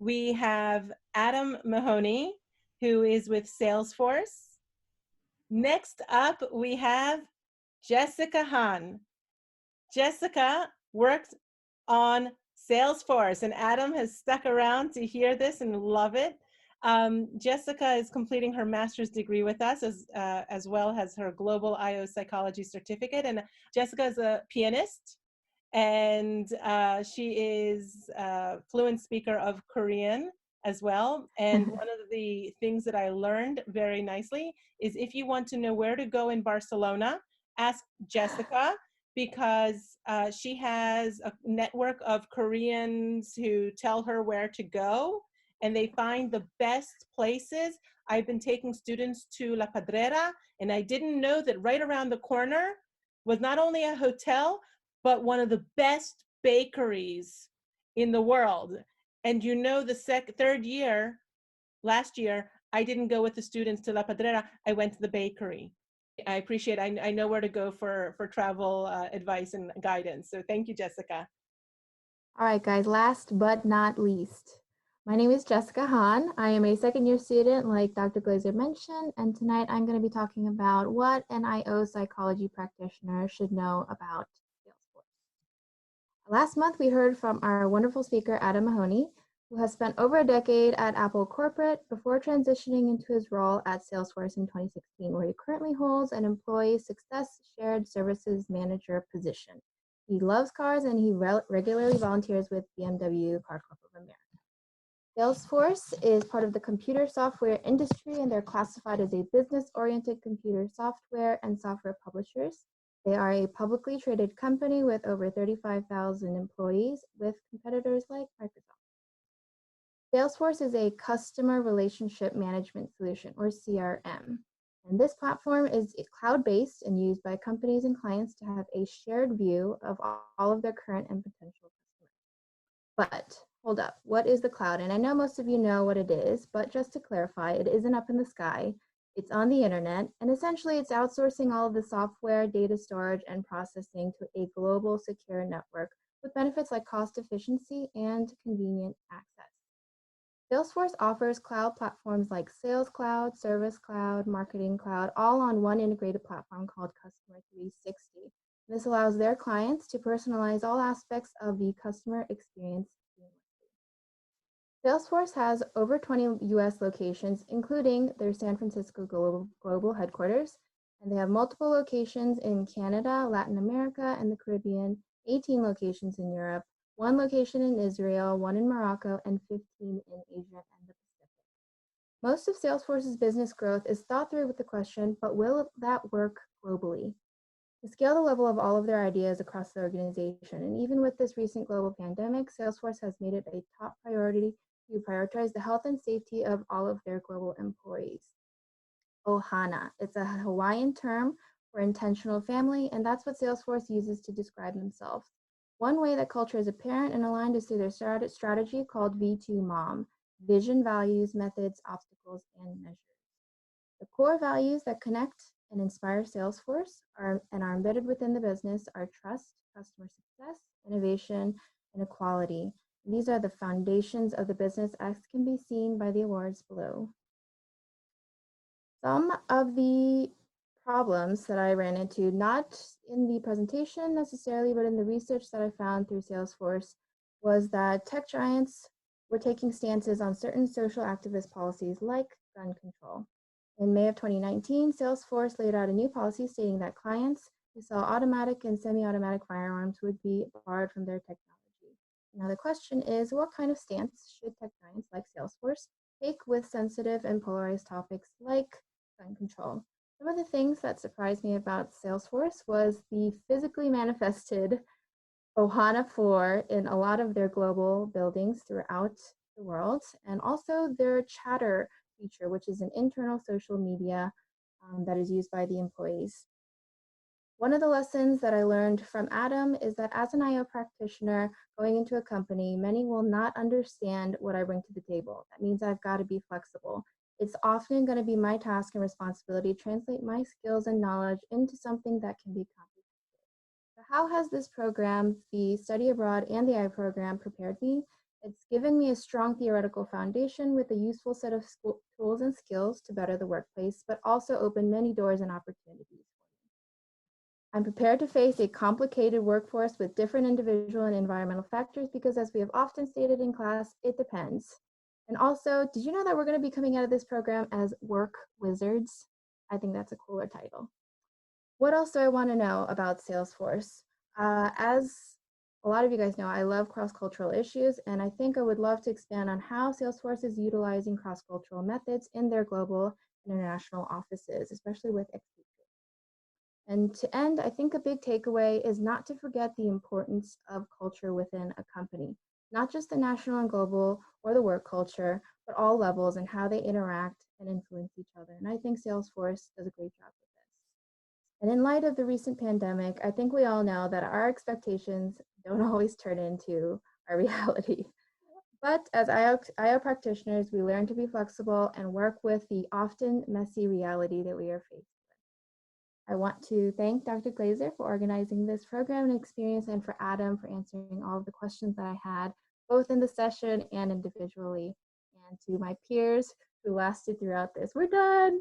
We have Adam Mahoney, who is with Salesforce. Next up, we have Jessica Hahn. Jessica worked on Salesforce, and Adam has stuck around to hear this and love it. Jessica is completing her master's degree with us, as well as her Global IO Psychology certificate. And Jessica is a pianist, and she is a fluent speaker of Korean as well. And one of the things that I learned very nicely is if you want to know where to go in Barcelona, ask Jessica, because she has a network of Koreans who tell her where to go, and they find the best places. I've been taking students to La Pedrera, and I didn't know that right around the corner was not only a hotel, but one of the best bakeries in the world. And you know, the third year, last year, I didn't go with the students to La Pedrera, I went to the bakery. I appreciate it. I know where to go for travel advice and guidance. So thank you, Jessica. All right, guys, last but not least, my name is Jessica Hahn. I am a second-year student, like Dr. Glazer mentioned, and tonight I'm going to be talking about what an IO psychology practitioner should know about Salesforce. Last month, we heard from our wonderful speaker, Adam Mahoney, who has spent over a decade at Apple Corporate before transitioning into his role at Salesforce in 2016, where he currently holds an Employee Success Shared Services Manager position. He loves cars and he regularly volunteers with BMW Car Club of America. Salesforce is part of the computer software industry, and they're classified as a business-oriented computer software and software publishers. They are a publicly traded company with over 35,000 employees, with competitors like Microsoft. Salesforce is a customer relationship management solution, or CRM. And this platform is cloud-based and used by companies and clients to have a shared view of all of their current and potential customers. But hold up, what is the cloud? And I know most of you know what it is, but just to clarify, it isn't up in the sky. It's on the internet, and essentially it's outsourcing all of the software, data storage, and processing to a global secure network with benefits like cost efficiency and convenient access. Salesforce offers cloud platforms like Sales Cloud, Service Cloud, Marketing Cloud, all on one integrated platform called Customer 360. This allows their clients to personalize all aspects of the customer experience seamlessly. Salesforce has over 20 US locations, including their San Francisco global headquarters, and they have multiple locations in Canada, Latin America, and the Caribbean, 18 locations in Europe, 1 location in Israel, 1 in Morocco, and 15 in Asia and the Pacific. Most of Salesforce's business growth is thought through with the question, but will that work globally? To scale the level of all of their ideas across the organization, and even with this recent global pandemic, Salesforce has made it a top priority to prioritize the health and safety of all of their global employees. Ohana, it's a Hawaiian term for intentional family, and that's what Salesforce uses to describe themselves. One way that culture is apparent and aligned is through their strategy called V2MOM, vision, values, methods, obstacles, and measures. The core values that connect and inspire Salesforce are embedded within the business are trust, customer success, innovation, and equality. And these are the foundations of the business, as can be seen by the awards below. Some of the problems that I ran into, not in the presentation necessarily, but in the research that I found through Salesforce, was that tech giants were taking stances on certain social activist policies like gun control. In May of 2019, Salesforce laid out a new policy stating that clients who sell automatic and semi-automatic firearms would be barred from their technology. Now the question is, what kind of stance should tech giants like Salesforce take with sensitive and polarized topics like gun control? Some of the things that surprised me about Salesforce was the physically manifested Ohana 4 in a lot of their global buildings throughout the world, and also their chatter feature, which is an internal social media that is used by the employees. One of the lessons that I learned from Adam is that as an IO practitioner going into a company, many will not understand what I bring to the table. That means I've got to be flexible. It's often going to be my task and responsibility to translate my skills and knowledge into something that can be comprehensive. So how has this program, the study abroad and the I program, prepared me? It's given me a strong theoretical foundation with a useful set of tools and skills to better the workplace, but also opened many doors and opportunities. I'm prepared to face a complicated workforce with different individual and environmental factors because, as we have often stated in class, it depends. And also, did you know that we're going to be coming out of this program as work wizards? I think that's a cooler title. What else do I want to know about Salesforce? As a lot of you guys know, I love cross-cultural issues, and I think I would love to expand on how Salesforce is utilizing cross-cultural methods in their global and international offices, especially with expatriates. And to end, I think a big takeaway is not to forget the importance of culture within a company, not just the national and global or the work culture, but all levels and how they interact and influence each other. And I think Salesforce does a great job with this. And in light of the recent pandemic, I think we all know that our expectations don't always turn into our reality. But as IO practitioners, we learn to be flexible and work with the often messy reality that we are faced. I want to thank Dr. Glazer for organizing this program and experience, and for Adam for answering all of the questions that I had, both in the session and individually. And to my peers who lasted throughout this, we're done.